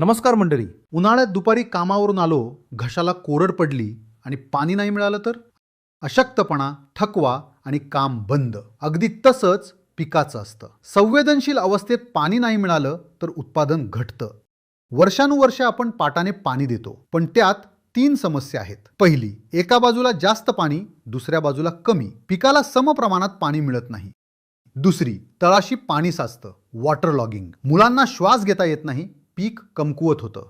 नमस्कार मंडळी. उन्हाळ्यात दुपारी कामावरून आलो, घशाला कोरड पडली आणि पाणी नाही मिळालं तर अशक्तपणा, थकवा आणि काम बंद. अगदी तसंच पिकाचं असतं. संवेदनशील अवस्थेत पाणी नाही मिळालं तर उत्पादन घटतं. वर्षानुवर्षे आपण पाटाने पाणी देतो, पण त्यात 3 समस्या आहेत. पहिली, एका बाजूला जास्त पाणी, दुसऱ्या बाजूला कमी. पिकाला समप्रमाणात पाणी मिळत नाही. दुसरी, तळाशी पाणी साचतं, वॉटर लॉगिंग. मुलांना श्वास घेता येत नाही, पीक कमकुवत होतं.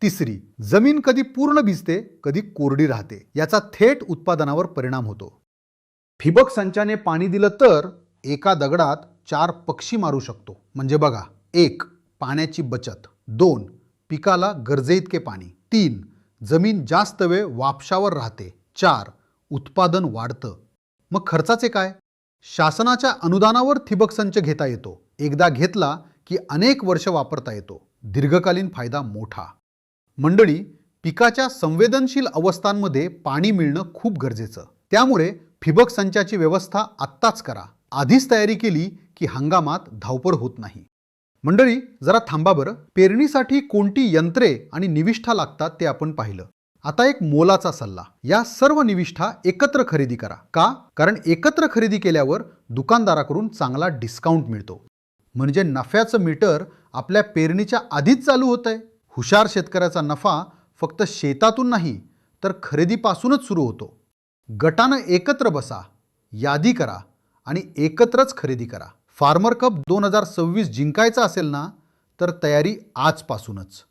तिसरी, जमीन कधी पूर्ण भिजते, कधी कोरडी राहते. याचा थेट उत्पादनावर परिणाम होतो. ठिबक संचाने पाणी दिलं तर एका दगडात 4 पक्षी मारू शकतो. म्हणजे बघा, 1. पाण्याची बचत. 2. पिकाला गरजेइतके पाणी. 3. जमीन जास्त वेळ वापशावर राहते. 4. उत्पादन वाढतं. मग खर्चाचे काय? शासनाच्या अनुदानावर ठिबक संच घेता येतो. एकदा घेतला की अनेक वर्ष वापरता येतो. दीर्घकालीन फायदा मोठा. मंडळी, पिकाच्या संवेदनशील अवस्थांमध्ये पाणी मिळणं खूप गरजेचं. त्यामुळे ठिबक संचाची व्यवस्था आत्ताच करा. आधीच तयारी केली की हंगामात धावपळ होत नाही. मंडळी, जरा थांबा बरं. पेरणीसाठी कोणती यंत्रे आणि निविष्ठा लागतात ते आपण पाहिलं. आता एक मोलाचा सल्ला. या सर्व निविष्ठा एकत्र खरेदी करा. का? कारण एकत्र खरेदी केल्यावर दुकानदाराकडून चांगला डिस्काउंट मिळतो. म्हणजे नफ्याचं मीटर आपल्या पेरणीच्या आधीच चालू होतंय. हुशार शेतकऱ्याचा नफा फक्त शेतातून नाही तर खरेदीपासूनच सुरू होतो. गटानं एकत्र बसा, यादी करा आणि एकत्रच खरेदी करा. फार्मर कप 2026 जिंकायचा असेल ना, तर तयारी आजपासूनच.